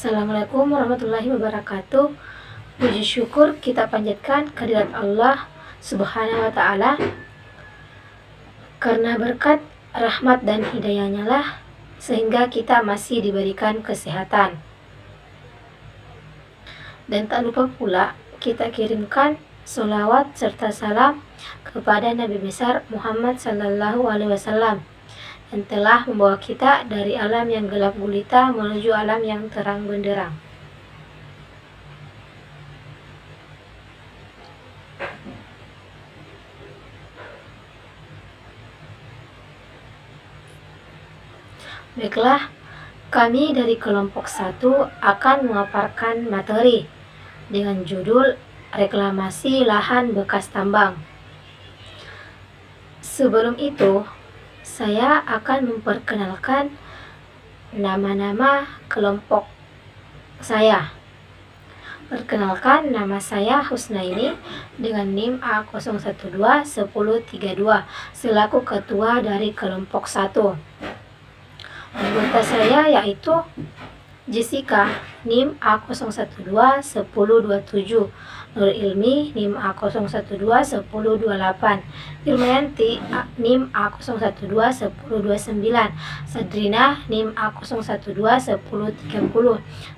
Assalamualaikum warahmatullahi wabarakatuh. Puji syukur kita panjatkan kehadirat Allah Subhanahu wa Ta'ala, karena berkat rahmat dan hidayahnya lah sehingga kita masih diberikan kesehatan. Dan tak lupa pula kita kirimkan sholawat serta salam kepada Nabi besar Muhammad Sallallahu Alaihi Wasallam yang telah membawa kita dari alam yang gelap gulita menuju alam yang terang benderang. Baiklah, kami dari kelompok 1 akan memaparkan materi dengan judul reklamasi lahan bekas tambang. Sebelum itu, saya akan memperkenalkan nama-nama kelompok saya. Perkenalkan, nama saya Husnaini dengan NIM A0121032 selaku ketua dari kelompok 1. Anggota saya yaitu Jessica NIM A0121027, Nur Ilmi NIM A0121028, Irmayanti NIM A0121029, Sadrina NIM A0121030,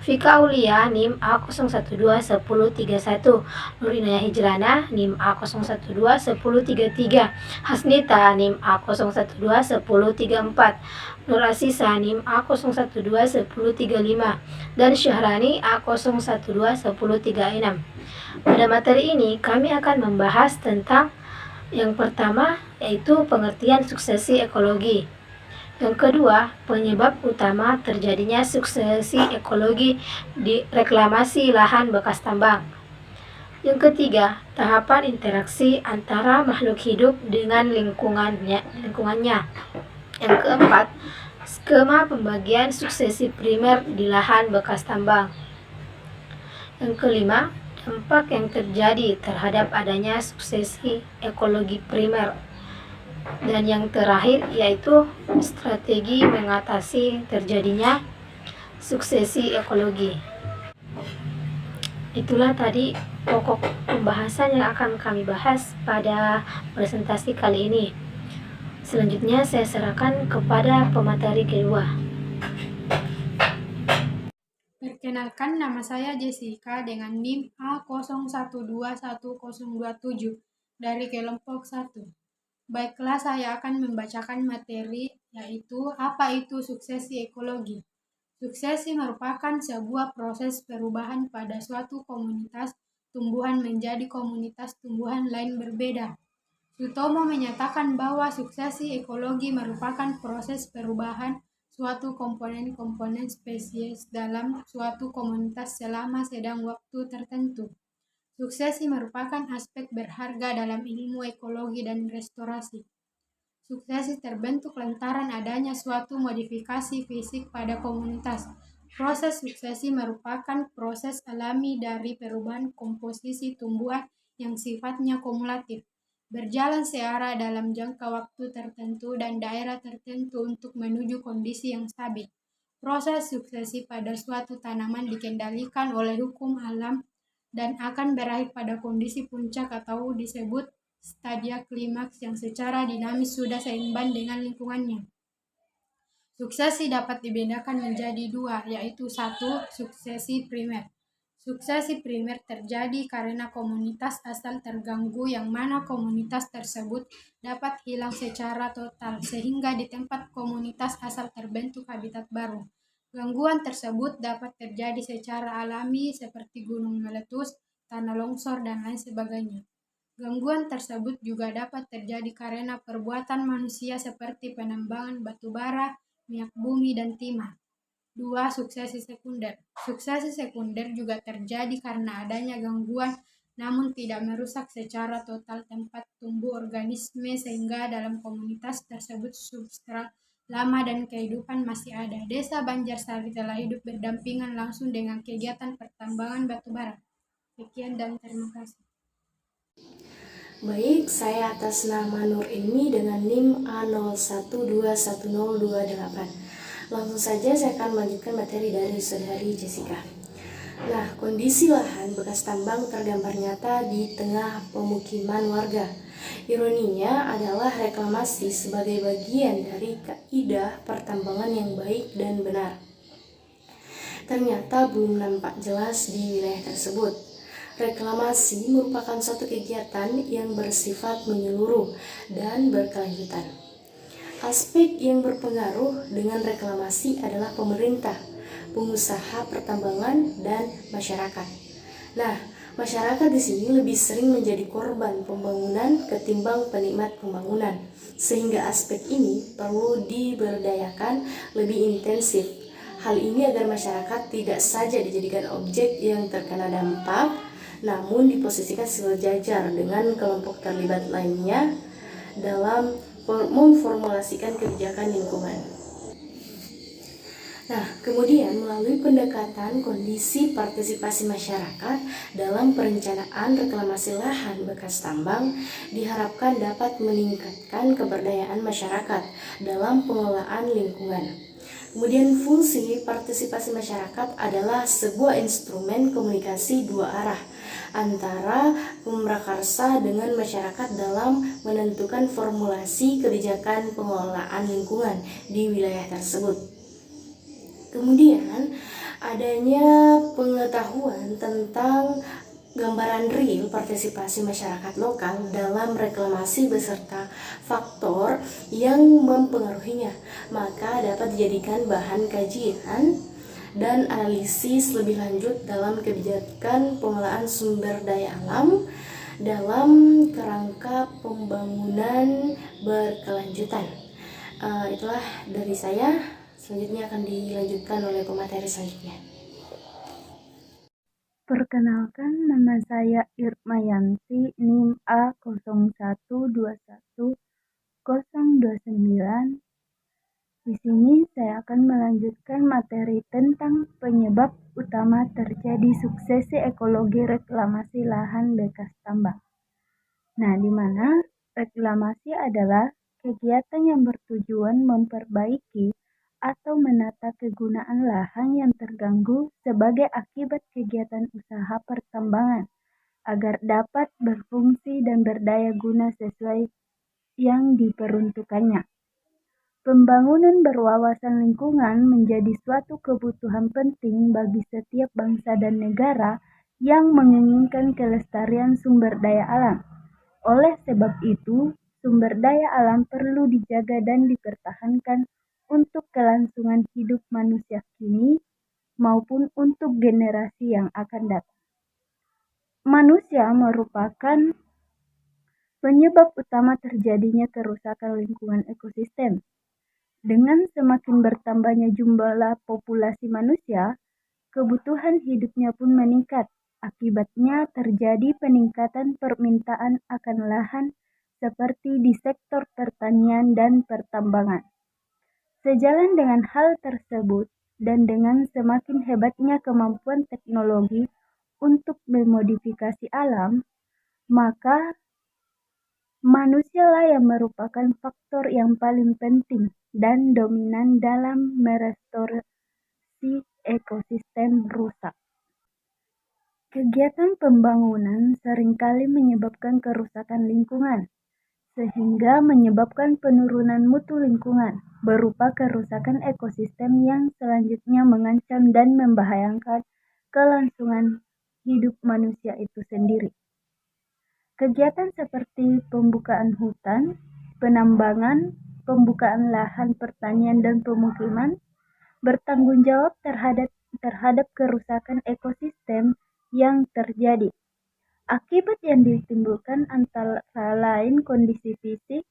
Fika Aulia NIM A0121031, Nurinaya Hijrana NIM A0121033, Hasnita NIM A0121034, Nur Asisa NIM A0121035, dan Syahrani A0121036. Pada materi ini kami akan membahas tentang yang pertama yaitu pengertian suksesi ekologi. Yang kedua, penyebab utama terjadinya suksesi ekologi di reklamasi lahan bekas tambang. Yang ketiga, tahapan interaksi antara makhluk hidup dengan lingkungannya. Yang keempat, skema pembagian suksesi primer di lahan bekas tambang. Yang kelima, dampak yang terjadi terhadap adanya suksesi ekologi primer. Dan yang terakhir yaitu strategi mengatasi terjadinya suksesi ekologi. Itulah tadi pokok pembahasan yang akan kami bahas pada presentasi kali ini. Selanjutnya saya serahkan kepada pemateri kedua. Perkenalkan, nama saya Jessica dengan NIM A0121027 dari kelompok 1. Baiklah, saya akan membacakan materi yaitu apa itu suksesi ekologi. Suksesi merupakan sebuah proses perubahan pada suatu komunitas tumbuhan menjadi komunitas tumbuhan lain berbeda. Sutomo menyatakan bahwa suksesi ekologi merupakan proses perubahan suatu komponen-komponen spesies dalam suatu komunitas selama sedang waktu tertentu. Suksesi merupakan aspek berharga dalam ilmu ekologi dan restorasi. Suksesi terbentuk lantaran adanya suatu modifikasi fisik pada komunitas. Proses suksesi merupakan proses alami dari perubahan komposisi tumbuhan yang sifatnya kumulatif, berjalan searah dalam jangka waktu tertentu dan daerah tertentu untuk menuju kondisi yang stabil. Proses suksesi pada suatu tanaman dikendalikan oleh hukum alam dan akan berakhir pada kondisi puncak atau disebut stadia klimaks yang secara dinamis sudah seimbang dengan lingkungannya. Suksesi dapat dibedakan menjadi dua, yaitu satu, suksesi primer. Suksesi primer terjadi karena komunitas asal terganggu yang mana komunitas tersebut dapat hilang secara total sehingga di tempat komunitas asal terbentuk habitat baru. Gangguan tersebut dapat terjadi secara alami seperti gunung meletus, tanah longsor, dan lain sebagainya. Gangguan tersebut juga dapat terjadi karena perbuatan manusia seperti penambangan batu bara, minyak bumi, dan timah. 2. Suksesi sekunder. Suksesi sekunder juga terjadi karena adanya gangguan namun tidak merusak secara total tempat tumbuh organisme sehingga dalam komunitas tersebut substrat lama dan kehidupan masih ada. Desa Banjarsari telah hidup berdampingan langsung dengan kegiatan pertambangan batu bara. Sekian dan terima kasih. Baik, saya atas nama Nur Ilmi dengan NIM A0121028 Langsung saja saya akan melanjutkan materi dari saudari Jessica. Nah, kondisi lahan bekas tambang tergambar nyata di tengah pemukiman warga. Ironinya adalah reklamasi sebagai bagian dari kaidah pertambangan yang baik dan benar. Ternyata belum nampak jelas di wilayah tersebut. Reklamasi merupakan suatu kegiatan yang bersifat menyeluruh dan berkelanjutan. Aspek yang berpengaruh dengan reklamasi adalah pemerintah, pengusaha pertambangan, dan masyarakat. Nah, masyarakat di sini lebih sering menjadi korban pembangunan ketimbang penikmat pembangunan, sehingga aspek ini perlu diberdayakan lebih intensif. Hal ini agar masyarakat tidak saja dijadikan objek yang terkena dampak, namun diposisikan sejajar dengan kelompok terlibat lainnya dalam memformulasikan kebijakan lingkungan. Nah, kemudian melalui pendekatan kondisi partisipasi masyarakat dalam perencanaan reklamasi lahan bekas tambang diharapkan dapat meningkatkan keberdayaan masyarakat dalam pengelolaan lingkungan. Kemudian fungsi partisipasi masyarakat adalah sebuah instrumen komunikasi dua arah antara pemrakarsa dengan masyarakat dalam menentukan formulasi kebijakan pengelolaan lingkungan di wilayah tersebut. Kemudian adanya pengetahuan tentang gambaran real partisipasi masyarakat lokal dalam reklamasi beserta faktor yang mempengaruhinya, maka dapat dijadikan bahan kajian dan analisis lebih lanjut dalam kebijakan pengelolaan sumber daya alam dalam kerangka pembangunan berkelanjutan. Itulah dari saya. Selanjutnya akan dilanjutkan oleh pemateri selanjutnya. Perkenalkan, nama saya Irmayanti, NIM A0121021029. Di sini saya akan melanjutkan materi tentang penyebab utama terjadi suksesi ekologi reklamasi lahan bekas tambang. Nah, di mana reklamasi adalah kegiatan yang bertujuan memperbaiki atau menata kegunaan lahan yang terganggu sebagai akibat kegiatan usaha pertambangan agar dapat berfungsi dan berdaya guna sesuai yang diperuntukannya. Pembangunan berwawasan lingkungan menjadi suatu kebutuhan penting bagi setiap bangsa dan negara yang menginginkan kelestarian sumber daya alam. Oleh sebab itu, sumber daya alam perlu dijaga dan dipertahankan untuk kelangsungan hidup manusia kini maupun untuk generasi yang akan datang. Manusia merupakan penyebab utama terjadinya kerusakan lingkungan ekosistem. Dengan semakin bertambahnya jumlah populasi manusia, kebutuhan hidupnya pun meningkat. Akibatnya terjadi peningkatan permintaan akan lahan seperti di sektor pertanian dan pertambangan. Sejalan dengan hal tersebut dan dengan semakin hebatnya kemampuan teknologi untuk memodifikasi alam, maka manusialah yang merupakan faktor yang paling penting dan dominan dalam merestorasi ekosistem rusak. Kegiatan pembangunan seringkali menyebabkan kerusakan lingkungan, sehingga menyebabkan penurunan mutu lingkungan, berupa kerusakan ekosistem yang selanjutnya mengancam dan membahayakan kelangsungan hidup manusia itu sendiri. Kegiatan seperti pembukaan hutan, penambangan, pembukaan lahan pertanian dan pemukiman bertanggung jawab terhadap kerusakan ekosistem yang terjadi. Akibat yang ditimbulkan antara lain kondisi fisik,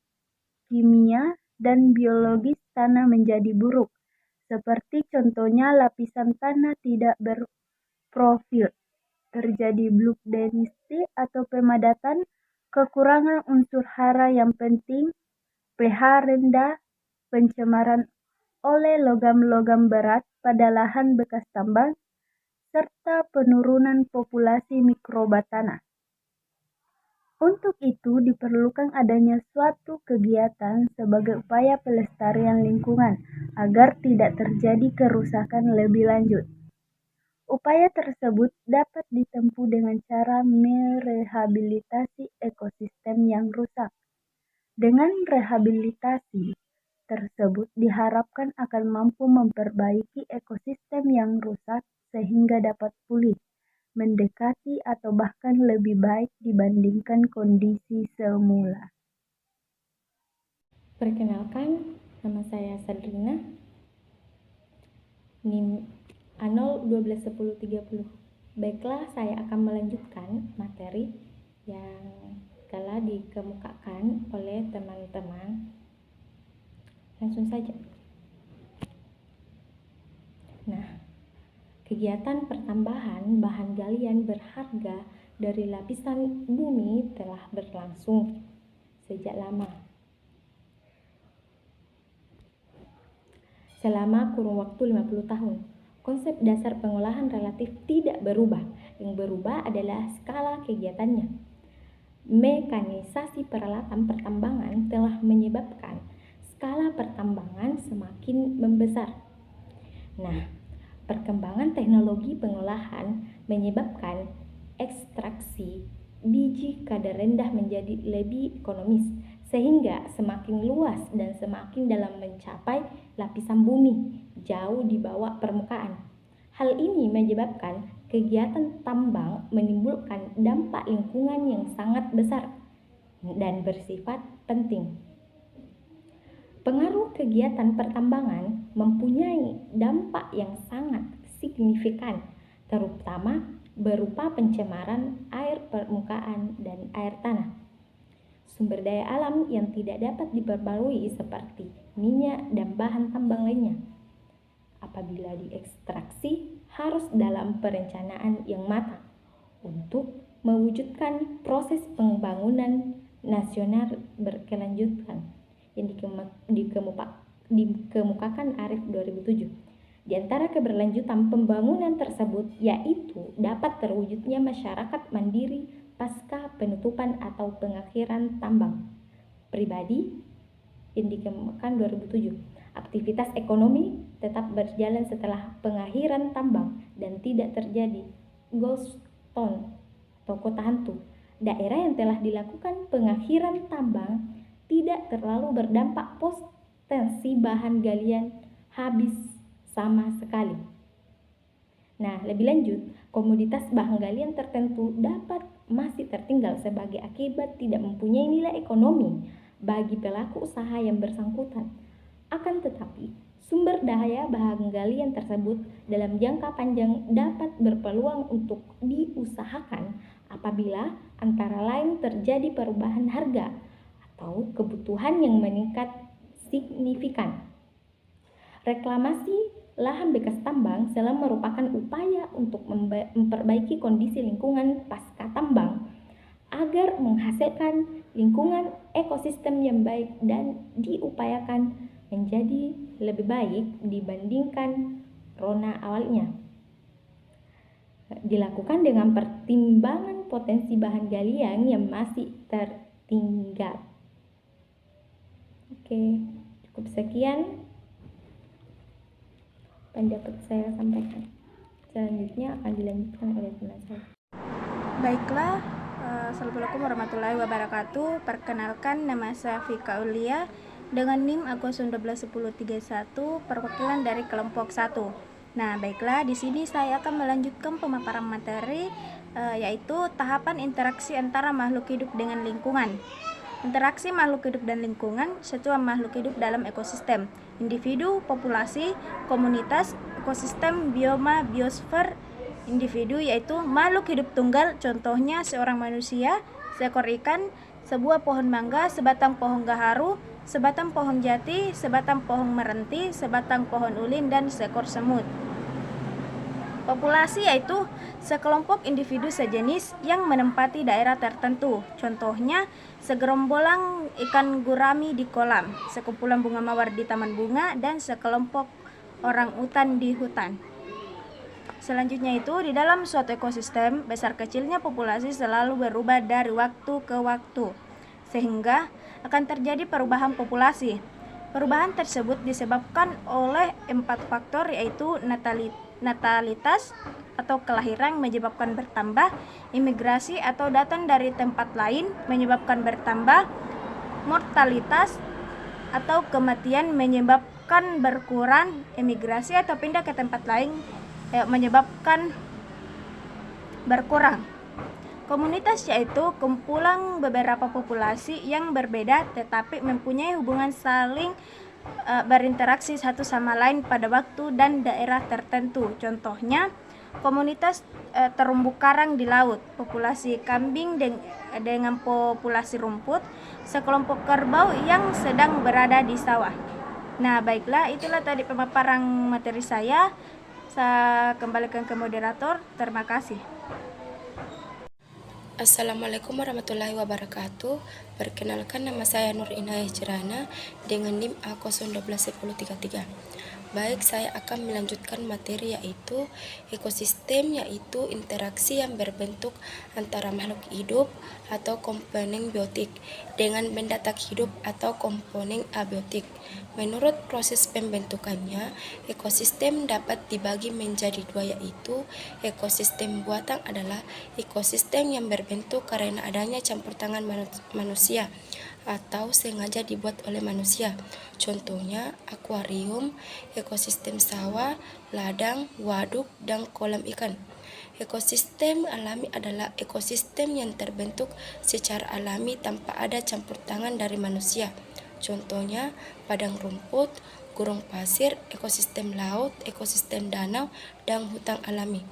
kimia, dan biologis tanah menjadi buruk, seperti contohnya lapisan tanah tidak berprofil, terjadi block density atau pemadatan, kekurangan unsur hara yang penting, pH rendah, pencemaran oleh logam-logam berat pada lahan bekas tambang, serta penurunan populasi mikroba tanah. Untuk itu diperlukan adanya suatu kegiatan sebagai upaya pelestarian lingkungan agar tidak terjadi kerusakan lebih lanjut. Upaya tersebut dapat ditempuh dengan cara merehabilitasi ekosistem yang rusak. Dengan rehabilitasi tersebut diharapkan akan mampu memperbaiki ekosistem yang rusak sehingga dapat pulih, mendekati atau bahkan lebih baik dibandingkan kondisi semula. Perkenalkan, nama saya Sadrina, NIM A0121030. Baiklah, saya akan melanjutkan materi yang telah dikemukakan oleh teman-teman. Langsung saja. Nah, kegiatan pertambahan bahan galian berharga dari lapisan bumi telah berlangsung sejak lama. Selama kurun waktu 50 tahun, konsep dasar pengolahan relatif tidak berubah. Yang berubah adalah skala kegiatannya. Mekanisasi peralatan pertambangan telah menyebabkan skala pertambangan semakin membesar. Nah, perkembangan teknologi pengolahan menyebabkan ekstraksi biji kadar rendah menjadi lebih ekonomis, sehingga semakin luas dan semakin dalam mencapai lapisan bumi, jauh di bawah permukaan. Hal ini menyebabkan kegiatan tambang menimbulkan dampak lingkungan yang sangat besar dan bersifat penting. Pengaruh kegiatan pertambangan mempunyai dampak yang sangat signifikan, terutama berupa pencemaran air permukaan dan air tanah. Sumber daya alam yang tidak dapat diperbarui seperti minyak dan bahan tambang lainnya. Apabila diekstraksi, harus dalam perencanaan yang matang untuk mewujudkan proses pembangunan nasional berkelanjutan yang dikemukakan Arif 2007. Di antara keberlanjutan pembangunan tersebut yaitu dapat terwujudnya masyarakat mandiri pasca penutupan atau pengakhiran tambang pribadi yang dikemukakan 2007. Aktivitas ekonomi tetap berjalan setelah pengakhiran tambang dan tidak terjadi ghost town atau kota hantu. Daerah yang telah dilakukan pengakhiran tambang tidak terlalu berdampak potensi bahan galian habis sama sekali. Nah, lebih lanjut, komoditas bahan galian tertentu dapat masih tertinggal sebagai akibat tidak mempunyai nilai ekonomi bagi pelaku usaha yang bersangkutan. Akan tetapi, sumber daya bahan galian tersebut dalam jangka panjang dapat berpeluang untuk diusahakan apabila antara lain terjadi perubahan harga atau kebutuhan yang meningkat signifikan. Reklamasi lahan bekas tambang selalu merupakan upaya untuk memperbaiki kondisi lingkungan pasca tambang agar menghasilkan lingkungan ekosistem yang baik dan diupayakan menjadi lebih baik dibandingkan rona awalnya. Dilakukan dengan pertimbangan potensi bahan galian yang masih tertinggal. Oke, cukup sekian pendapat saya sampaikan. Selanjutnya akan dilanjutkan oleh teman saya. Baiklah, Assalamualaikum warahmatullahi wabarakatuh. Perkenalkan, nama saya Fika Ulia dengan NIM Agus 121031, perwakilan dari kelompok 1. Nah, baiklah, di sini saya akan melanjutkan pemaparan materi yaitu tahapan interaksi antara makhluk hidup dengan lingkungan. Interaksi makhluk hidup dan lingkungan, satuan makhluk hidup dalam ekosistem, individu, populasi, komunitas, ekosistem, bioma, biosfer. Individu yaitu makhluk hidup tunggal, contohnya seorang manusia, seekor ikan, sebuah pohon mangga, sebatang pohon gaharu, sebatang pohon jati, sebatang pohon merenti, sebatang pohon ulin, dan seekor semut. Populasi yaitu sekelompok individu sejenis yang menempati daerah tertentu, contohnya segerombolan ikan gurami di kolam, sekumpulan bunga mawar di taman bunga, dan sekelompok orang utan di hutan. Selanjutnya itu, di dalam suatu ekosistem, besar kecilnya populasi selalu berubah dari waktu ke waktu, sehingga akan terjadi perubahan populasi. Perubahan tersebut disebabkan oleh 4 faktor, yaitu natalitas atau kelahiran menyebabkan bertambah, imigrasi atau datang dari tempat lain menyebabkan bertambah, mortalitas atau kematian menyebabkan berkurang, emigrasi atau pindah ke tempat lain menyebabkan berkurang. Komunitas yaitu kumpulan beberapa populasi yang berbeda tetapi mempunyai hubungan saling berinteraksi satu sama lain pada waktu dan daerah tertentu. Contohnya, komunitas terumbu karang di laut, populasi kambing dengan populasi rumput, sekelompok kerbau yang sedang berada di sawah. Nah, baiklah, itulah tadi pemaparan materi saya. Saya kembalikan ke moderator. Terima kasih. Assalamualaikum warahmatullahi wabarakatuh. Perkenalkan, nama saya Nur Inayah Jirana dengan NIM A012133. Baik, saya akan melanjutkan materi yaitu ekosistem, yaitu interaksi yang berbentuk antara makhluk hidup atau komponen biotik dengan benda tak hidup atau komponen abiotik. Menurut proses pembentukannya, ekosistem dapat dibagi menjadi dua, yaitu ekosistem buatan adalah ekosistem yang berbentuk karena adanya campur tangan manusia atau sengaja dibuat oleh manusia. Contohnya akuarium, ekosistem sawah, ladang, waduk, dan kolam ikan. Ekosistem alami adalah ekosistem yang terbentuk secara alami tanpa ada campur tangan dari manusia. Contohnya padang rumput, gurun pasir, ekosistem laut, ekosistem danau, dan hutan alami.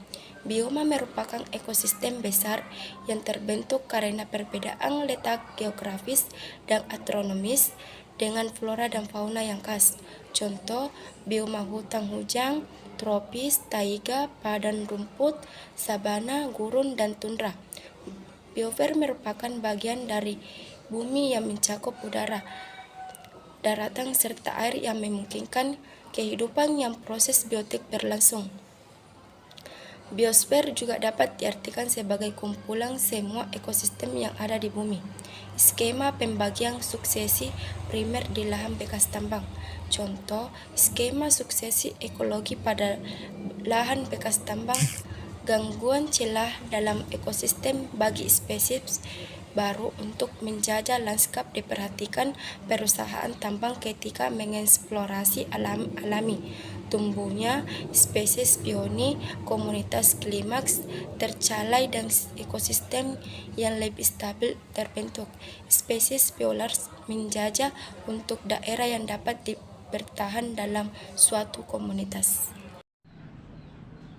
Bioma merupakan ekosistem besar yang terbentuk karena perbedaan letak geografis dan astronomis dengan flora dan fauna yang khas. Contoh, bioma hutan hujan, tropis, taiga, padang rumput, sabana, gurun, dan tundra. Biosfer merupakan bagian dari bumi yang mencakup udara, daratan, serta air yang memungkinkan kehidupan yang proses biotik berlangsung. Biosfer juga dapat diartikan sebagai kumpulan semua ekosistem yang ada di bumi. Skema pembagian suksesi primer di lahan bekas tambang. Contoh, skema suksesi ekologi pada lahan bekas tambang. Gangguan celah dalam ekosistem bagi spesies baru untuk menjajah lanskap diperhatikan perusahaan tambang ketika mengeksplorasi alam alami. Tumbuhnya spesies pioni, komunitas klimaks tercalai dan ekosistem yang lebih stabil terbentuk. Spesies violars menjajah untuk daerah yang dapat bertahan dalam suatu komunitas.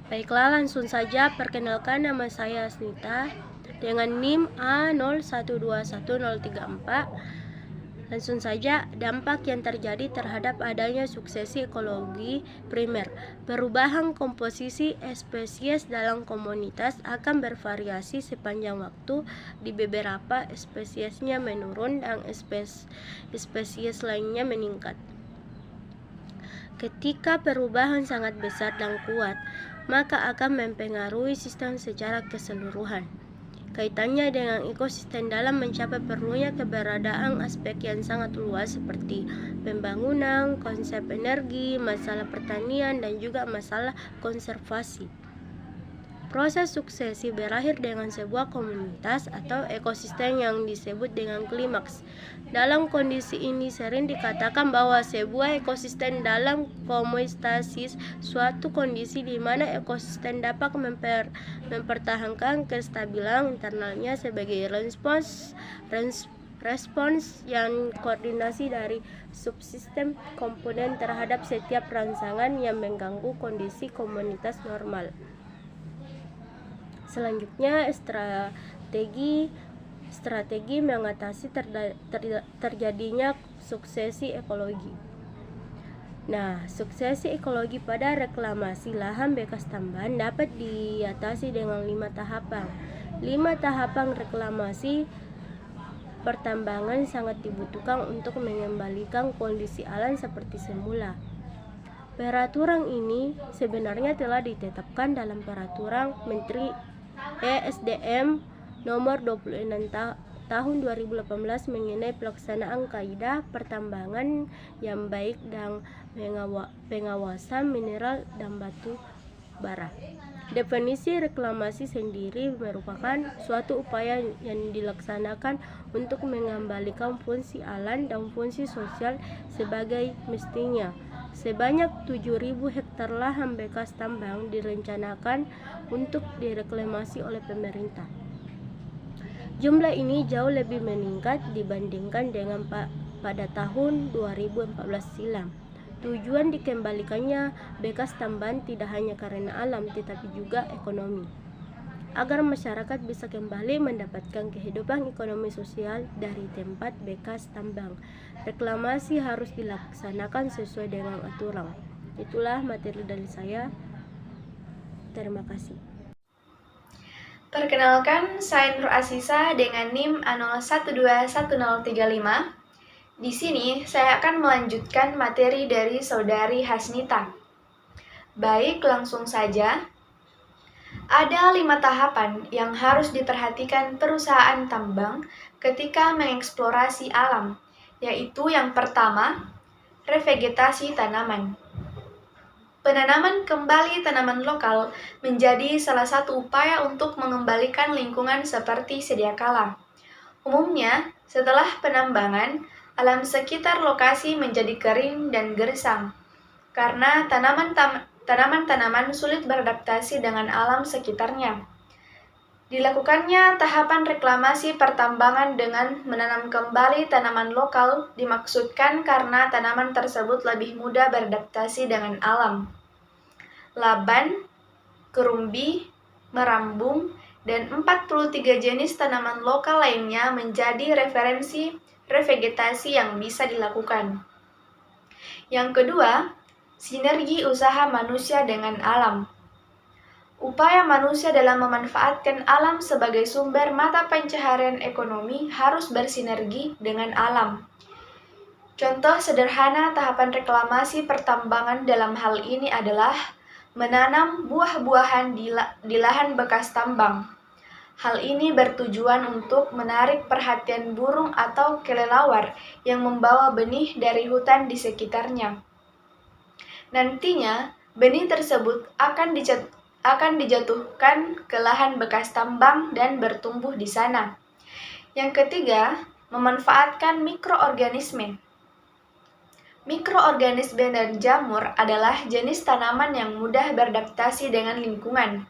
Baiklah, langsung saja perkenalkan, nama saya Asnita dengan NIM A01211034. Langsung saja, dampak yang terjadi terhadap adanya suksesi ekologi primer. Perubahan komposisi spesies dalam komunitas akan bervariasi sepanjang waktu. Di beberapa spesiesnya menurun dan spesies lainnya meningkat. Ketika perubahan sangat besar dan kuat, maka akan mempengaruhi sistem secara keseluruhan. Kaitannya dengan ekosistem dalam mencapai perlunya keberadaan aspek yang sangat luas seperti pembangunan, konsep energi, masalah pertanian, dan juga masalah konservasi. Proses suksesi berakhir dengan sebuah komunitas atau ekosistem yang disebut dengan klimaks. Dalam kondisi ini sering dikatakan bahwa sebuah ekosistem dalam homeostasis, suatu kondisi di mana ekosistem dapat mempertahankan kestabilan internalnya sebagai respons yang koordinasi dari subsistem komponen terhadap setiap rangsangan yang mengganggu kondisi komunitas normal. Selanjutnya, strategi mengatasi terjadinya suksesi ekologi. Nah, suksesi ekologi pada reklamasi lahan bekas tambang dapat diatasi dengan 5 tahapan. 5 tahapan reklamasi pertambangan sangat dibutuhkan untuk mengembalikan kondisi alam seperti semula. Peraturan ini sebenarnya telah ditetapkan dalam Peraturan Menteri ESDM Nomor 26 Tahun 2018 mengenai pelaksanaan kaidah pertambangan yang baik dan pengawasan mineral dan batu bara. Definisi reklamasi sendiri merupakan suatu upaya yang dilaksanakan untuk mengembalikan fungsi alam dan fungsi sosial sebagai mestinya. Sebanyak 7.000 hektar lahan bekas tambang direncanakan untuk direklamasi oleh pemerintah. Jumlah ini jauh lebih meningkat dibandingkan dengan pada tahun 2014 silam. Tujuan dikembalikannya bekas tambang tidak hanya karena alam tetapi juga ekonomi. Agar masyarakat bisa kembali mendapatkan kehidupan ekonomi sosial dari tempat bekas tambang, reklamasi harus dilaksanakan sesuai dengan aturan. Itulah materi dari saya. Terima kasih. Perkenalkan, saya Nur Asisa dengan NIM A01211035. Di sini saya akan melanjutkan materi dari Saudari Hasnita. Baik, langsung saja. Ada 5 tahapan yang harus diperhatikan perusahaan tambang ketika mengeksplorasi alam, yaitu yang pertama, revegetasi tanaman. Penanaman kembali tanaman lokal menjadi salah satu upaya untuk mengembalikan lingkungan seperti sedia kala. Umumnya, setelah penambangan, alam sekitar lokasi menjadi kering dan gersang, karena tanaman-tanaman sulit beradaptasi dengan alam sekitarnya. Dilakukannya tahapan reklamasi pertambangan dengan menanam kembali tanaman lokal dimaksudkan karena tanaman tersebut lebih mudah beradaptasi dengan alam. Laban, kerumbi, merambung, dan 43 jenis tanaman lokal lainnya menjadi referensi revegetasi yang bisa dilakukan. Yang kedua, sinergi usaha manusia dengan alam. Upaya manusia dalam memanfaatkan alam sebagai sumber mata pencaharian ekonomi harus bersinergi dengan alam. Contoh sederhana tahapan reklamasi pertambangan dalam hal ini adalah menanam buah-buahan di lahan bekas tambang. Hal ini bertujuan untuk menarik perhatian burung atau kelelawar yang membawa benih dari hutan di sekitarnya. Nantinya, benih tersebut akan dijatuhkan ke lahan bekas tambang dan bertumbuh di sana. Yang ketiga, memanfaatkan mikroorganisme. Mikroorganisme dan jamur adalah jenis tanaman yang mudah beradaptasi dengan lingkungan.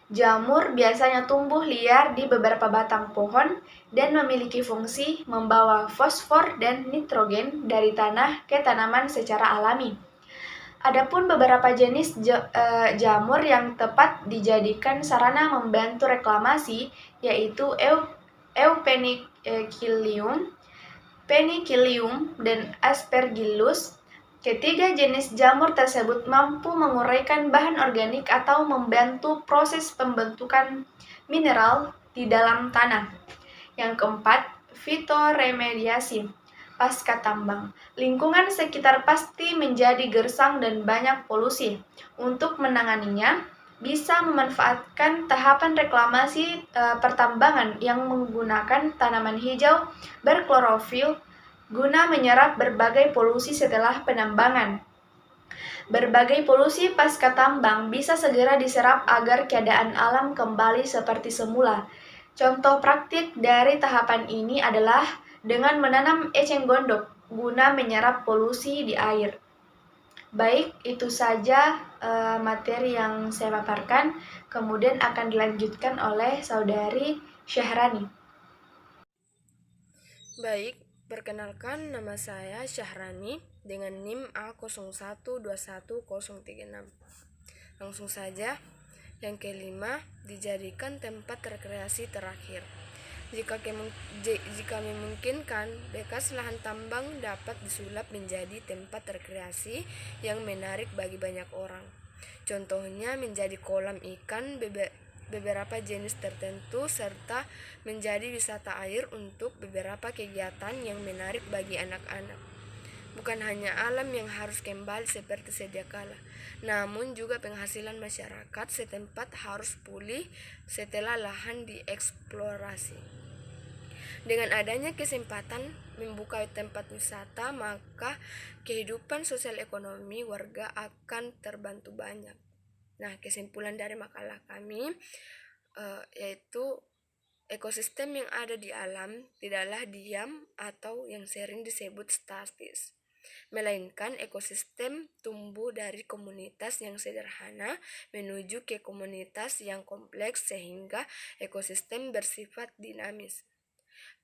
Jamur biasanya tumbuh liar di beberapa batang pohon dan memiliki fungsi membawa fosfor dan nitrogen dari tanah ke tanaman secara alami. Adapun beberapa jenis jamur yang tepat dijadikan sarana membantu reklamasi, yaitu Eupenicillium, Penicillium, dan Aspergillus. Ketiga jenis jamur tersebut mampu menguraikan bahan organik atau membantu proses pembentukan mineral di dalam tanah. Yang keempat, fitoremediasi. Pasca tambang, lingkungan sekitar pasti menjadi gersang dan banyak polusi. Untuk menanganinya, bisa memanfaatkan tahapan reklamasi pertambangan yang menggunakan tanaman hijau berklorofil guna menyerap berbagai polusi setelah penambangan. Berbagai polusi pasca tambang bisa segera diserap agar keadaan alam kembali seperti semula. Contoh praktik dari tahapan ini adalah dengan menanam eceng gondok guna menyerap polusi di air. Baik, itu saja materi yang saya paparkan, kemudian akan dilanjutkan oleh Saudari Syahrani. Baik, perkenalkan nama saya Syahrani dengan NIM A01211036. Langsung saja, yang kelima, dijadikan tempat rekreasi terakhir. Jika memungkinkan, bekas lahan tambang dapat disulap menjadi tempat rekreasi yang menarik bagi banyak orang. Contohnya menjadi kolam ikan beberapa jenis tertentu serta menjadi wisata air untuk beberapa kegiatan yang menarik bagi anak-anak. Bukan hanya alam yang harus kembali seperti sedia kala, namun juga penghasilan masyarakat setempat harus pulih setelah lahan dieksplorasi. Dengan adanya kesempatan membuka tempat wisata, maka kehidupan sosial ekonomi warga akan terbantu banyak. Nah, kesimpulan dari makalah kami yaitu ekosistem yang ada di alam tidaklah diam atau yang sering disebut statis, melainkan ekosistem tumbuh dari komunitas yang sederhana menuju ke komunitas yang kompleks sehingga ekosistem bersifat dinamis.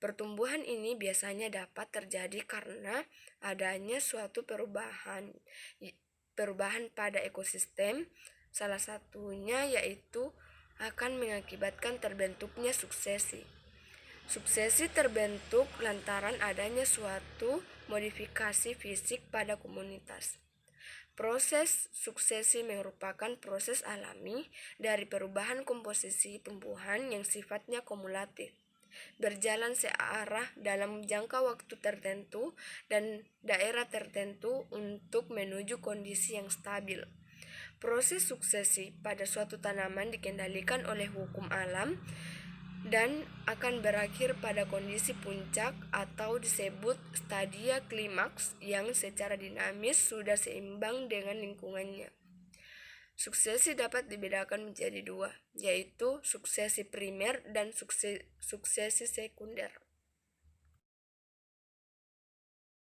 Pertumbuhan ini biasanya dapat terjadi karena adanya suatu perubahan pada ekosistem, salah satunya yaitu akan mengakibatkan terbentuknya suksesi. Suksesi terbentuk lantaran adanya suatu modifikasi fisik pada komunitas. Proses suksesi merupakan proses alami dari perubahan komposisi tumbuhan yang sifatnya kumulatif, berjalan searah dalam jangka waktu tertentu dan daerah tertentu untuk menuju kondisi yang stabil. Proses suksesi pada suatu tanaman dikendalikan oleh hukum alam dan akan berakhir pada kondisi puncak atau disebut stadia klimaks yang secara dinamis sudah seimbang dengan lingkungannya. Suksesi dapat dibedakan menjadi dua, yaitu suksesi primer dan suksesi sekunder.